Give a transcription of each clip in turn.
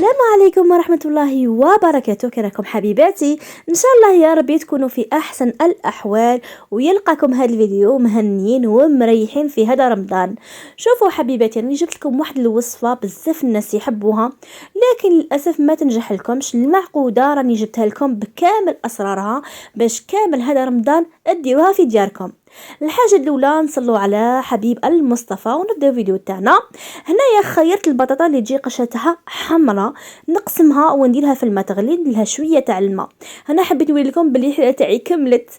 السلام عليكم ورحمة الله وبركاته. كراكم حبيباتي؟ ان شاء الله يا ربي تكونوا في احسن الاحوال ويلقاكم هذا الفيديو مهنيين ومريحين في هذا رمضان. شوفوا حبيباتي، راني جبت لكم واحد الوصفه بزاف الناس يحبوها، لكن للاسف ما تنجح لكمش. المعقوده راني جبتها لكم بكامل اسرارها باش كامل هذا رمضان ديروها في دياركم. الحاجه الاولى نصلوا على حبيب المصطفى ونبداو الفيديو تاعنا. هنايا خيرت البطاطا اللي تجي قشرتها حمراء، نقسمها ونديرها في الماء تغلي، نديرها شويه تاع الماء. انا حبيت نوري لكم بلي الحله تاعي كملت،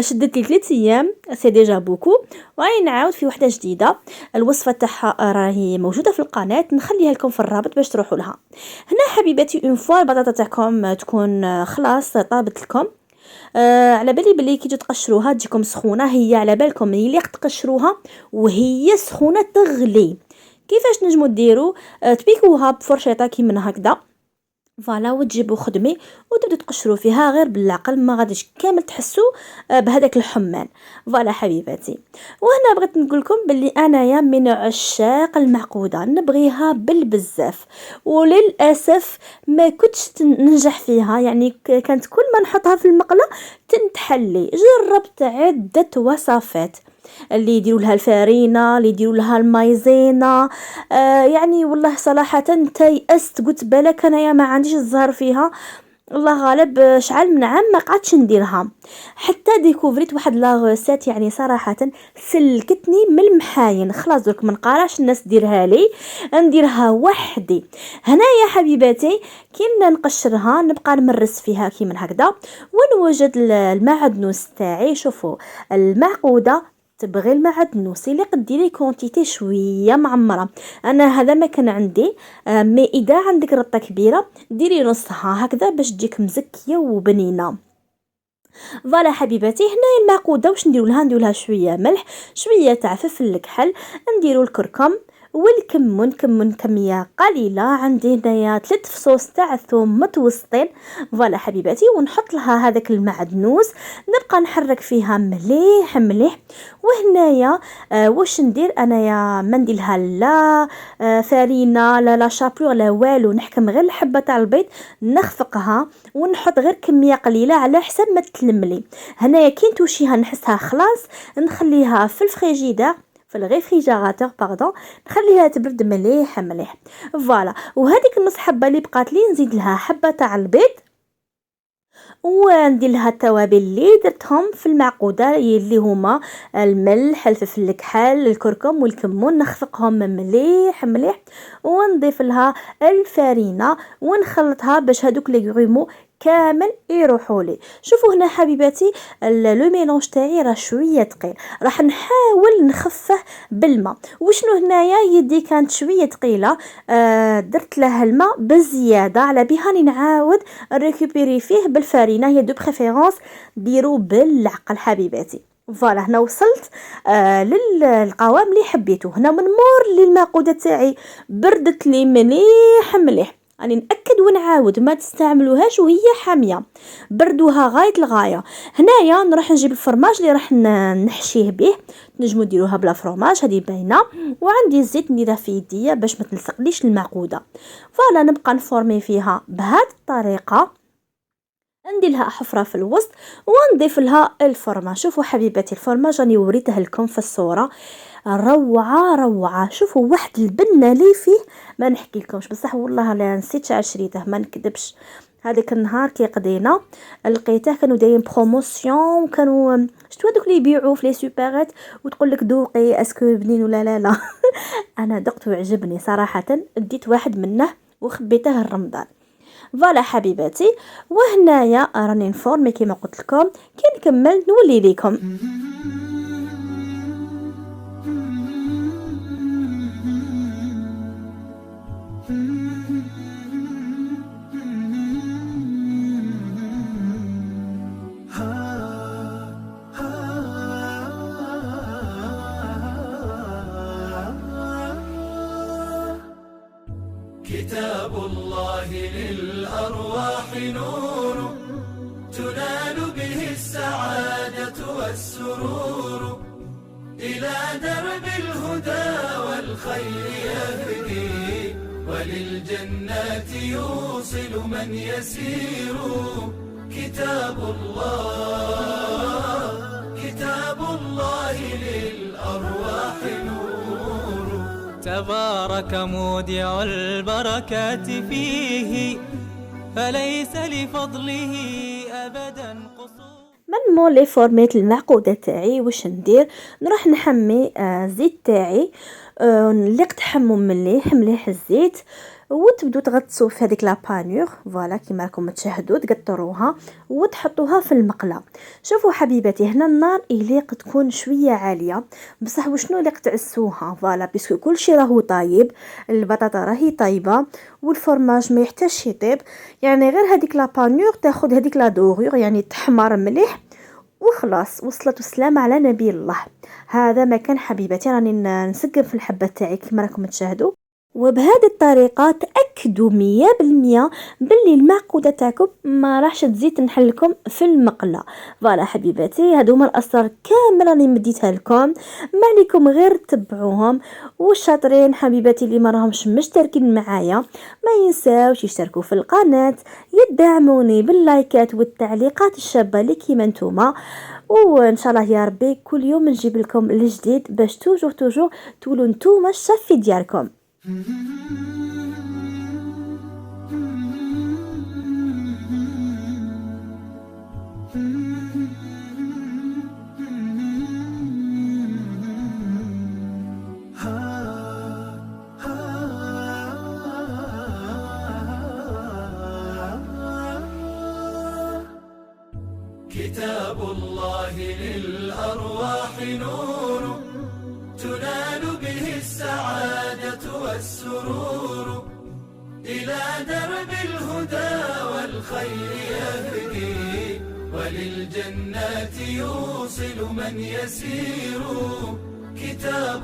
شدت لي 3 ايام، سي ديجا بوكو. وراي نعاود في وحده جديده. الوصفه تاعها راهي موجوده في القناه، نخليها لكم في الرابط باش تروحوا لها. هنا حبيباتي اون فوا البطاطا تاعكم تكون خلاص طابت لكم، على بالي بلي كي تقشروها تجيكم سخونه، هي على بالكم هي اللي تقشروها وهي سخونه تغلي. كيفاش نجمو ديروا؟ تبيكوها بفرشيطه كيما هكذا، فوالا، وتجيبوا خدمي وتبداو تقشروا فيها غير بالعقل، ما غاديش كامل تحسوا بهذاك الحمان. فوالا حبيباتي، وهنا بغيت نقول لكم بلي انايا من عشاق المعقوده، نبغيها بالبزاف، وللاسف ما كنتش ننجح فيها. يعني كانت كل ما نحطها في المقله تنتحلي. جربت عده وصفات، اللي يديروا لها الفارينه، اللي يديروا لها المايزينا، يعني والله صراحه تيأست، قلت بالك انايا ما عنديش الزهر فيها. الله غالب شعل من عام ما قعدتش نديرها، حتى ديكوفريت واحد لا غوسيت يعني صراحه سلكتني من المحاين. خلاص درك ما نقراش الناس ديرها لي، نديرها وحدي. هنايا حبيباتي كي نقشرها نبقى نمرس فيها كيما هكذا ونوجد المعدنوس تاعي. شوفوا المعقوده تبغي المعدنوس اللي قديري كونتيتي شويه معمره، انا هذا ما كان عندي. مي اذا عندك رطه كبيره ديري نصها هكذا باش تجيك مزكيه وبنينه. فوالا حبيباتي، هنا المعقوده واش نديروا لها؟ نديروا لها شويه ملح، شويه تاع فلفل الكحل، نديروا الكركم والكمون، كمون كميه قليله. عندي هنايا 3 فصوص تاع ثوم متوسطين. فوالا حبيباتي، ونحط لها هذاك المعدنوس، نبقى نحرك فيها مليح مليح. وهنايا واش ندير انايا؟ ما ندير لها لا فارينه لا شابور لا والو، نحكم غير الحبه تاع البيض نخفقها ونحط غير كميه قليله على حسب ما تلملي. هنايا كي نتوشيها نحسها خلاص نخليها في الفريجيدير، في الريفريجيراتور باردون، نخليها تبرد مليح مليح. فوالا، وهذيك النص حبه اللي بقات لي نزيد لها حبه تاع البيض، وندير لها التوابل اللي درتهم في المعقوده اللي هما الملح، الفلفل الكحل، الكركم والكمون، نخفقهم مليح مليح، ونضيف لها الفارينه ونخلطها باش هذوك لي غرومو كامل يروحوا لي. شوفوا هنا حبيباتي لو ميلونج تاعي راه شويه ثقيل، راح نحاول نخفه بالماء. وشنو هنايا يدي كانت شويه ثقيله، درت لها الماء بزياده، على بها نعاود ريكوبيري فيه بالفارينه. هي دو بريفيرونس ديروا بالعقل حبيباتي. فوالا، هنا وصلت للقوام اللي حبيته. هنا من مور للمعقوده تاعي بردت لي مليح مليح، راني ناكد ونعاود ما تستعملوهاش وهي حاميه، بردوها غايه الغايه. هنايا نروح نجيب الفرماج اللي راح نحشيه به، نجمو ديروها بلا فرماج هذه باينه. وعندي الزيت نديرها في يديا باش ما تلصقليش المعقوده. فوالا، نبقى نفورمي فيها بهذه الطريقه، ندير لها حفره في الوسط ونضيف لها الفرماج. شوفوا حبيباتي الفرماج راني وريته لكم في الصوره، روعه روعه. شوفوا واحد البنه لي فيه ما نحكي لكمش، بصح والله لا نسيت شحال شريته، ما نكذبش. هذاك النهار كي قضينا لقيته كانوا دايرين بروموسيون، وكانوا شتو هذوك اللي يبيعوا في لي سوبرات وتقول لك ذوقي اسكو بنين ولا لا. انا ذقت وعجبني صراحه، اديت واحد منه وخبيته لرمضان. فوالا حبيباتي، وهنايا راني نفورمي كيما قلت لكم، كي نكمل نولي ليكم. كتاب الله للأرواح نور، تنال به السعادة والسرور، إلى درب الهدى والخير يهدي وللجنات يوصل من يسير. كتاب الله للأرواح نور. تبارك مودع البركات فيه، فليس لفضله أبدا قصور. من مولي فورميت المعقودة تاعي واش ندير؟ نروح نحمي الزيت تاعي، نليق تحمم مليح الزيت، وتبدو تغطسوا في هذيك لابانيغ فوالا كيما راكم تشاهدوا، تقطروها وتحطوها في المقله. شوفوا حبيباتي، هنا النار يليق تكون شويه عاليه، بصح وشنو يليق تعسوها فوالا باسكو كلشي راهو طايب، البطاطا راهي طايبه والفرماج ما يحتاجش يطيب، يعني غير هذيك لابانيغ تاخذ هذيك لا دوغور يعني تحمر مليح وخلاص. وصلت والسلام على نبي الله. هذا ما كان حبيباتي، راني نسقم في الحبه تاعي كما راكم تشاهدوا. وبهذه الطريقه تاكدوا 100% باللي المعقوده تاعكم ما راحش تزيد تنحلكم في المقله. فوالا حبيباتي، هادو هما الاسرار كامل راني مديتها لكم، ما عليكم غير تتبعوهم. والشاطرين حبيباتي اللي ما راهمش مشتركين معايا ما ينساوش يشتركوا في القناه، يدعموني باللايكات والتعليقات الشابه اللي كيما نتوما. وان شاء الله يا ربي كل يوم نجيب لكم الجديد باش توجور تولوا نتوما الشافي ديالكم. كتاب الله للأرواح نور، تنال به السعادة والسرور. إلى درب الهدى والخير يهدي، وللجنات يوصل من يسير. كتاب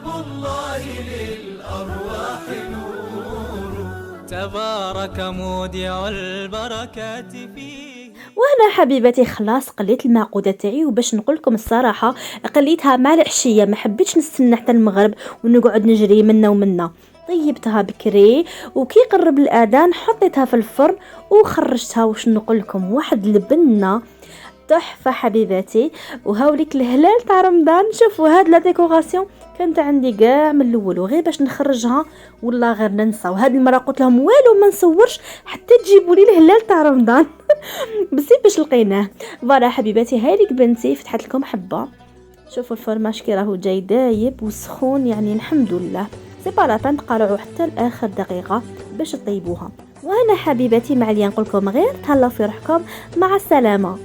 الله للأرواح نور. تبارك مودع البركات فيه. وهنا حبيباتي خلاص قليت المعقوده تاعي، وباش نقول لكم الصراحه قليتها مع العشيه، ما حبيتش نستنى حتى المغرب ونقعد نجري منا ومنا. طيبتها بكري وكي قرب الاذان حطيتها في الفرن وخرجتها. واش نقول لكم، واحد البنه تحفه حبيباتي. وهاوليك الهلال تاع رمضان، شوفوا هاد لا ديكوراسيون كانت عندي كاع من الاول، وغير باش نخرجها والله غير ننسى. وهاد المره قلت لهم والو ما نصورش حتى تجيبوا لي الهلال تاع رمضان بس باش لقيناه. فوالا حبيباتي، هايليك بنتي فتحت لكم حبه. شوفوا الفرماج كي راهو جاي دايب وسخون، يعني الحمد لله. سي با لا تقالعوا حتى لاخر دقيقه باش تطيبوها. وانا حبيباتي معليا نقول لكم غير تهلاو في روحكم، مع السلامه.